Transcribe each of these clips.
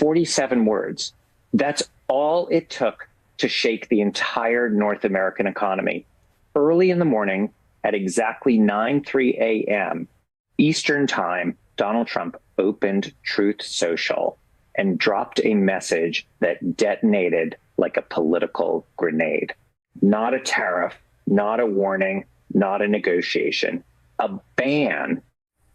47 words. That's all it took to shake the entire North American economy. Early in the morning, at exactly 9:03 a.m. Eastern Time, Donald Trump opened Truth Social and dropped a message that detonated like a political grenade. Not a tariff, not a warning, not a negotiation, a ban.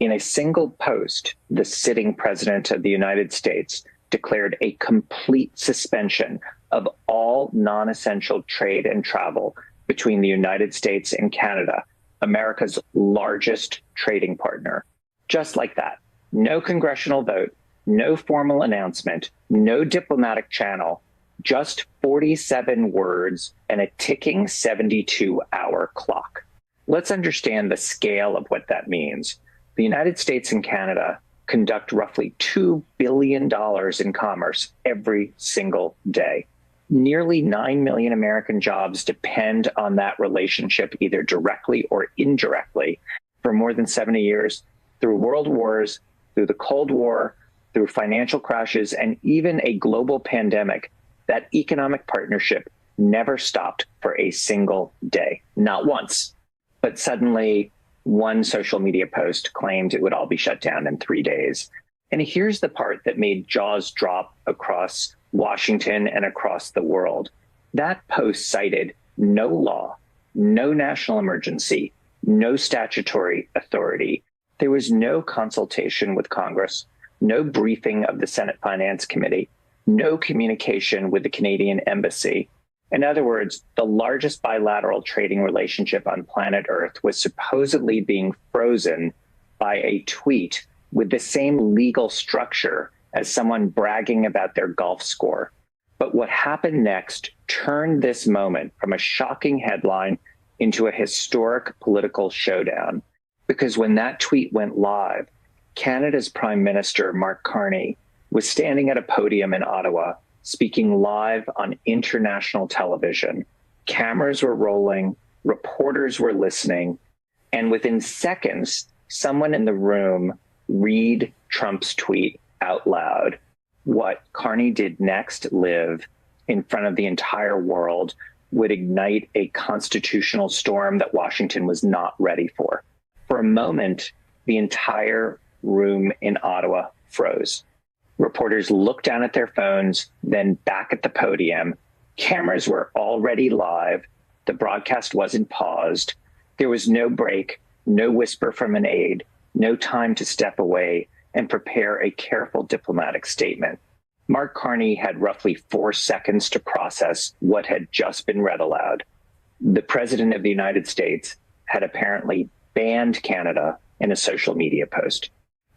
In a single post, the sitting president of the United States declared a complete suspension of all non-essential trade and travel between the United States and Canada, America's largest trading partner. Just like that. No congressional vote, no formal announcement, no diplomatic channel, just 47 words and a ticking 72-hour clock. Let's understand the scale of what that means. The United States and Canada conduct roughly $2 billion in commerce every single day. Nearly 9 million American jobs depend on that relationship, either directly or indirectly, for more than 70 years, through world wars, through the Cold War, through financial crashes, and even a global pandemic. That economic partnership never stopped for a single day, not once. But suddenly, one social media post claimed it would all be shut down in 3 days. And here's the part that made jaws drop across Washington and across the world. That post cited no law, no national emergency, no statutory authority. There was no consultation with Congress, no briefing of the Senate Finance Committee, no communication with the Canadian Embassy. In other words, the largest bilateral trading relationship on planet Earth was supposedly being frozen by a tweet with the same legal structure as someone bragging about their golf score. But what happened next turned this moment from a shocking headline into a historic political showdown. Because when that tweet went live, Canada's Prime Minister, Mark Carney, was standing at a podium in Ottawa, speaking live on international television. Cameras were rolling, reporters were listening, and within seconds, someone in the room read Trump's tweet out loud. What Carney did next live in front of the entire world would ignite a constitutional storm that Washington was not ready for. For a moment, the entire room in Ottawa froze. Reporters looked down at their phones, then back at the podium. Cameras were already live. The broadcast wasn't paused. There was no break, no whisper from an aide, no time to step away and prepare a careful diplomatic statement. Mark Carney had roughly 4 seconds to process what had just been read aloud. The President of the United States had apparently banned Canada in a social media post.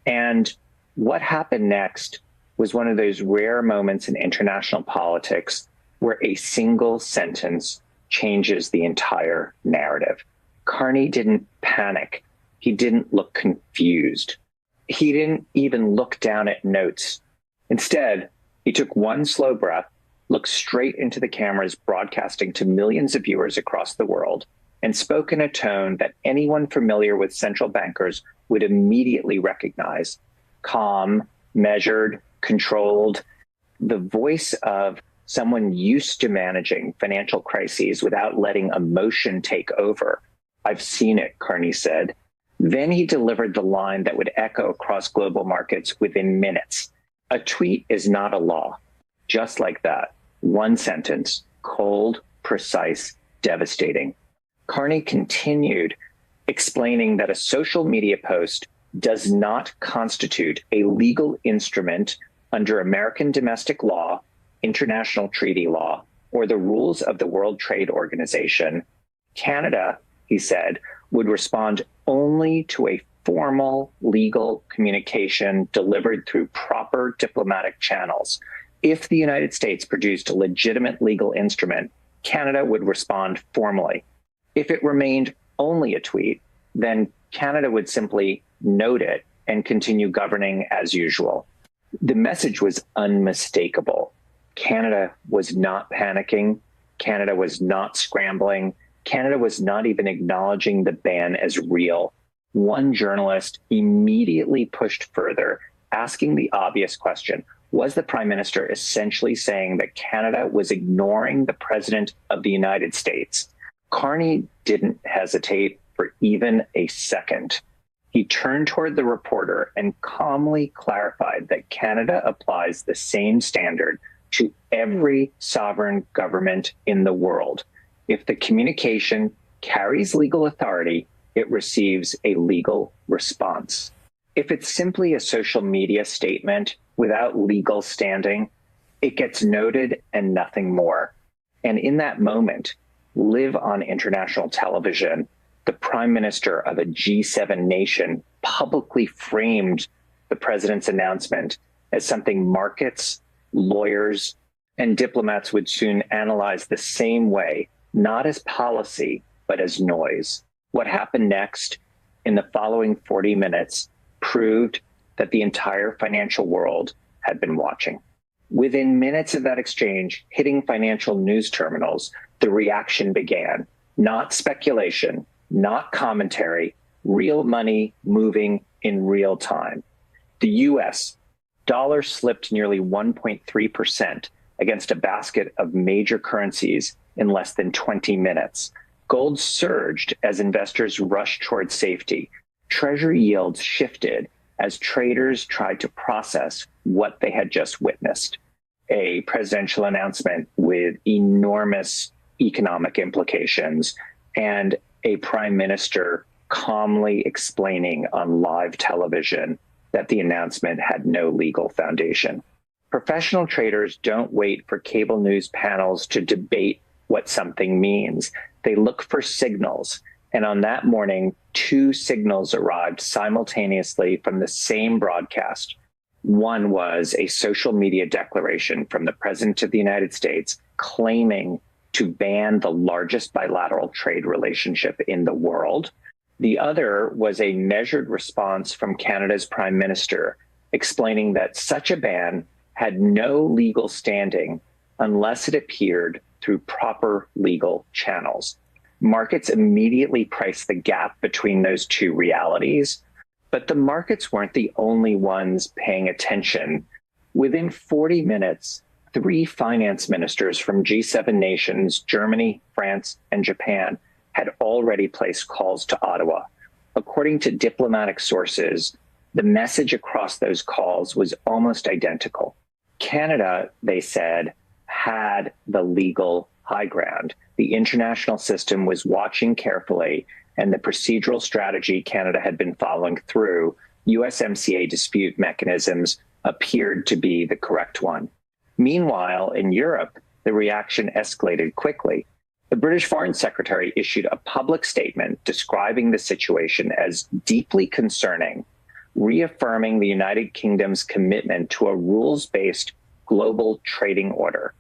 And what happened next was one of those rare moments in international politics where a single sentence changes the entire narrative. Carney didn't panic. He didn't look confused. He didn't even look down at notes. Instead, he took one slow breath, looked straight into the cameras broadcasting to millions of viewers across the world, and spoke in a tone that anyone familiar with central bankers would immediately recognize. Calm, measured, controlled, the voice of someone used to managing financial crises without letting emotion take over. "I've seen it," Carney said. Then he delivered the line that would echo across global markets within minutes. A tweet is not a law. Just like that, one sentence, cold, precise, devastating. Carney continued, explaining that a social media post does not constitute a legal instrument under American domestic law, international treaty law, or the rules of the World Trade Organization. Canada, he said, would respond only to a formal legal communication delivered through proper diplomatic channels. If the United States produced a legitimate legal instrument, Canada would respond formally. If it remained only a tweet, then Canada would simply note it and continue governing as usual. The message was unmistakable. Canada was not panicking. Canada was not scrambling. Canada was not even acknowledging the ban as real. One journalist immediately pushed further, asking the obvious question, was the prime minister essentially saying that Canada was ignoring the president of the United States. Carney didn't hesitate for even a second. He turned toward the reporter and calmly clarified that Canada applies the same standard to every sovereign government in the world. If the communication carries legal authority, it receives a legal response. If it's simply a social media statement without legal standing, it gets noted and nothing more. And in that moment, live on international television, the prime minister of a G7 nation publicly framed the president's announcement as something markets, lawyers, and diplomats would soon analyze the same way, not as policy, but as noise. What happened next in the following 40 minutes proved that the entire financial world had been watching. Within minutes of that exchange, hitting financial news terminals, the reaction began. Not speculation, not commentary, real money moving in real time. The US dollar slipped nearly 1.3% against a basket of major currencies in less than 20 minutes. Gold surged as investors rushed toward safety. Treasury yields shifted as traders tried to process what they had just witnessed. A presidential announcement with enormous economic implications and a prime minister calmly explaining on live television that the announcement had no legal foundation. Professional traders don't wait for cable news panels to debate what something means. They look for signals. And on that morning, two signals arrived simultaneously from the same broadcast. One was a social media declaration from the President of the United States claiming to ban the largest bilateral trade relationship in the world. The other was a measured response from Canada's Prime Minister explaining that such a ban had no legal standing unless it appeared through proper legal channels. Markets immediately priced the gap between those two realities, but the markets weren't the only ones paying attention. Within 40 minutes, three finance ministers from G7 nations, Germany, France, and Japan, had already placed calls to Ottawa. According to diplomatic sources, the message across those calls was almost identical. Canada, they said, had the legal high ground. The international system was watching carefully, and the procedural strategy Canada had been following through USMCA dispute mechanisms appeared to be the correct one. Meanwhile, in Europe, the reaction escalated quickly. The British Foreign Secretary issued a public statement describing the situation as deeply concerning, reaffirming the United Kingdom's commitment to a rules-based global trading order.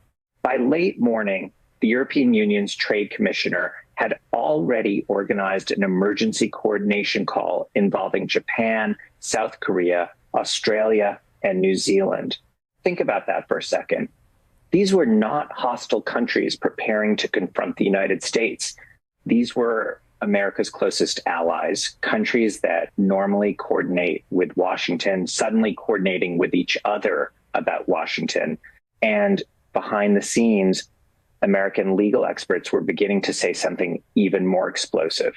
By late morning, the European Union's trade commissioner had already organized an emergency coordination call involving Japan, South Korea, Australia, and New Zealand. Think about that for a second. These were not hostile countries preparing to confront the United States. These were America's closest allies, countries that normally coordinate with Washington, suddenly coordinating with each other about Washington. And behind the scenes, American legal experts were beginning to say something even more explosive.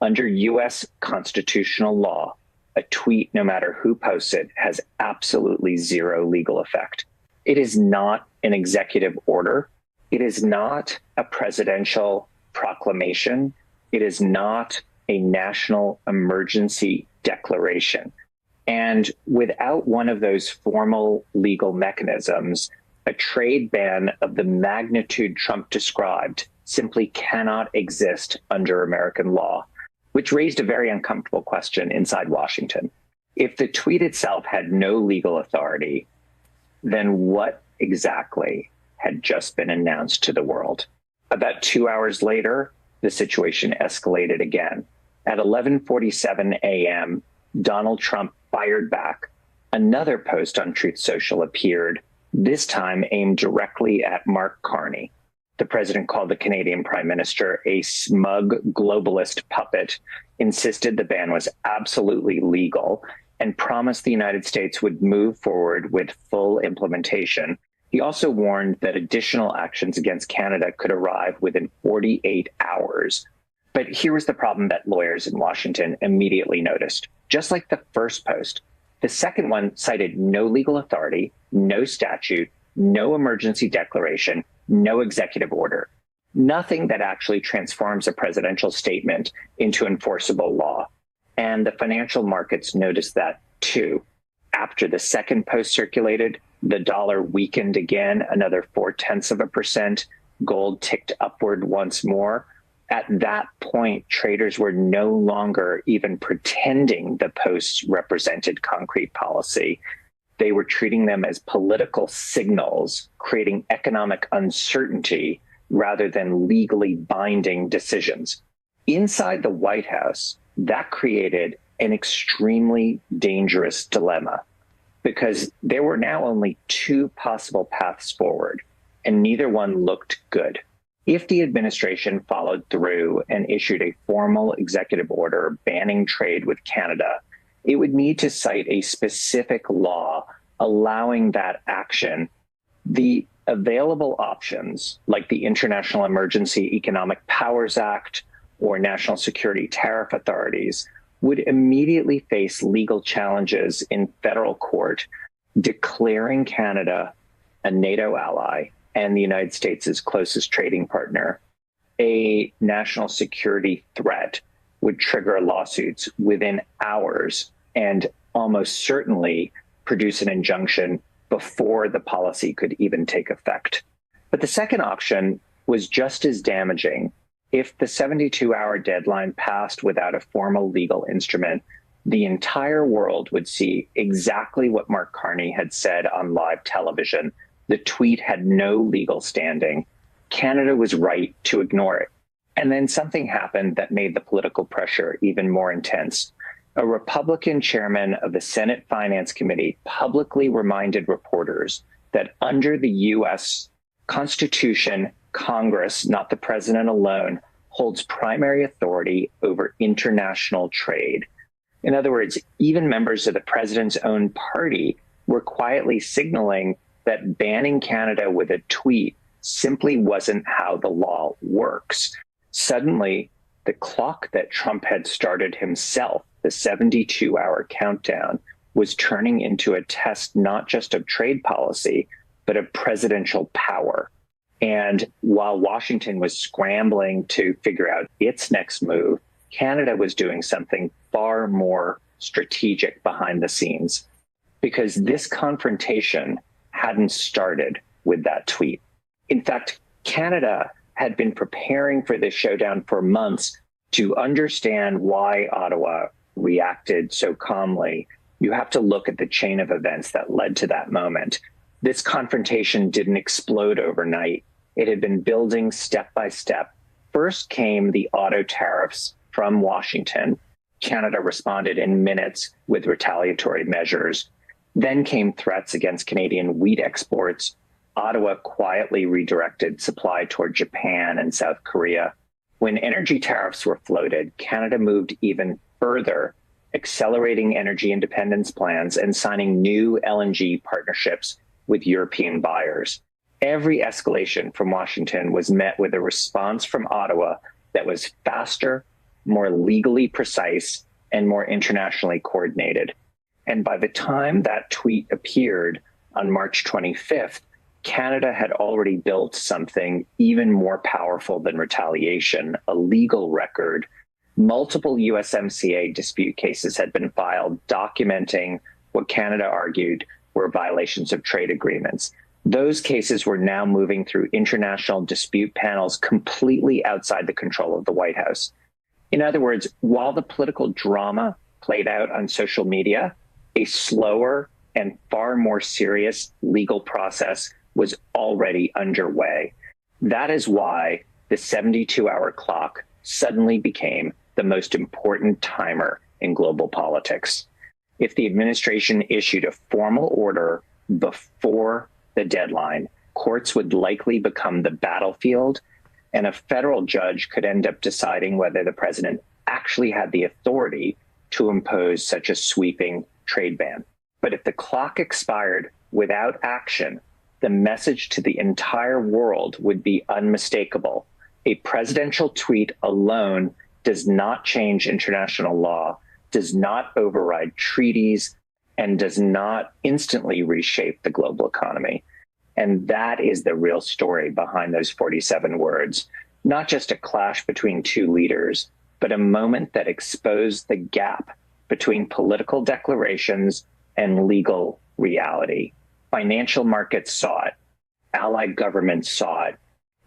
Under U.S. constitutional law, a tweet, no matter who posts it, has absolutely zero legal effect. It is not an executive order. It is not a presidential proclamation. It is not a national emergency declaration. And without one of those formal legal mechanisms, a trade ban of the magnitude Trump described simply cannot exist under American law, which raised a very uncomfortable question inside Washington. If the tweet itself had no legal authority, then what exactly had just been announced to the world? About 2 hours later, the situation escalated again. At 11:47 a.m., Donald Trump fired back. Another post on Truth Social appeared, this time aimed directly at Mark Carney. The president called the Canadian Prime Minister a smug globalist puppet, insisted the ban was absolutely legal, and promised the United States would move forward with full implementation. He also warned that additional actions against Canada could arrive within 48 hours. But here was the problem that lawyers in Washington immediately noticed. Just like the first post, the second one cited no legal authority, no statute, no emergency declaration, no executive order, nothing that actually transforms a presidential statement into enforceable law. And the financial markets noticed that too. After the second post circulated, the dollar weakened again, another 0.4%. Gold ticked upward once more. At that point, traders were no longer even pretending the posts represented concrete policy. They were treating them as political signals, creating economic uncertainty rather than legally binding decisions. Inside the White House, that created an extremely dangerous dilemma because there were now only two possible paths forward, and neither one looked good. If the administration followed through and issued a formal executive order banning trade with Canada, it would need to cite a specific law allowing that action. The available options, like the International Emergency Economic Powers Act or national security tariff authorities, would immediately face legal challenges in federal court, declaring Canada a NATO ally and the United States' closest trading partner. A national security threat would trigger lawsuits within hours and almost certainly produce an injunction before the policy could even take effect. But the second option was just as damaging. If the 72-hour deadline passed without a formal legal instrument, the entire world would see exactly what Mark Carney had said on live television. The tweet had no legal standing. Canada was right to ignore it. And then something happened that made the political pressure even more intense. A Republican chairman of the Senate Finance Committee publicly reminded reporters that under the U.S. Constitution, Congress, not the president alone, holds primary authority over international trade. In other words, even members of the president's own party were quietly signaling that banning Canada with a tweet simply wasn't how the law works. Suddenly, the clock that Trump had started himself, the 72-hour countdown, was turning into a test not just of trade policy, but of presidential power. And while Washington was scrambling to figure out its next move, Canada was doing something far more strategic behind the scenes, because this confrontation hadn't started with that tweet. In fact, Canada had been preparing for this showdown for months. To understand why Ottawa reacted so calmly, you have to look at the chain of events that led to that moment. This confrontation didn't explode overnight. It had been building step by step. First came the auto tariffs from Washington. Canada responded in minutes with retaliatory measures. Then came threats against Canadian wheat exports. Ottawa quietly redirected supply toward Japan and South Korea. When energy tariffs were floated, Canada moved even further, accelerating energy independence plans and signing new LNG partnerships with European buyers. Every escalation from Washington was met with a response from Ottawa that was faster, more legally precise, and more internationally coordinated. And by the time that tweet appeared on March 25th, Canada had already built something even more powerful than retaliation, a legal record. Multiple USMCA dispute cases had been filed documenting what Canada argued were violations of trade agreements. Those cases were now moving through international dispute panels completely outside the control of the White House. In other words, while the political drama played out on social media, a slower and far more serious legal process was already underway. That is why the 72-hour clock suddenly became the most important timer in global politics. If the administration issued a formal order before the deadline, courts would likely become the battlefield, and a federal judge could end up deciding whether the president actually had the authority to impose such a sweeping trade ban. But if the clock expired without action, the message to the entire world would be unmistakable. A presidential tweet alone does not change international law, does not override treaties, and does not instantly reshape the global economy. And that is the real story behind those 47 words. Not just a clash between two leaders, but a moment that exposed the gap between political declarations and legal reality. Financial markets saw it, allied governments saw it,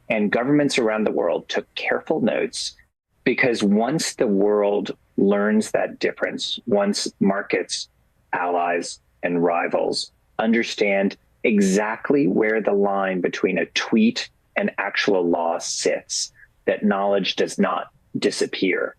and governments around the world took careful notes, because once the world learns that difference, once markets, allies, and rivals understand exactly where the line between a tweet and actual law sits, that knowledge does not disappear.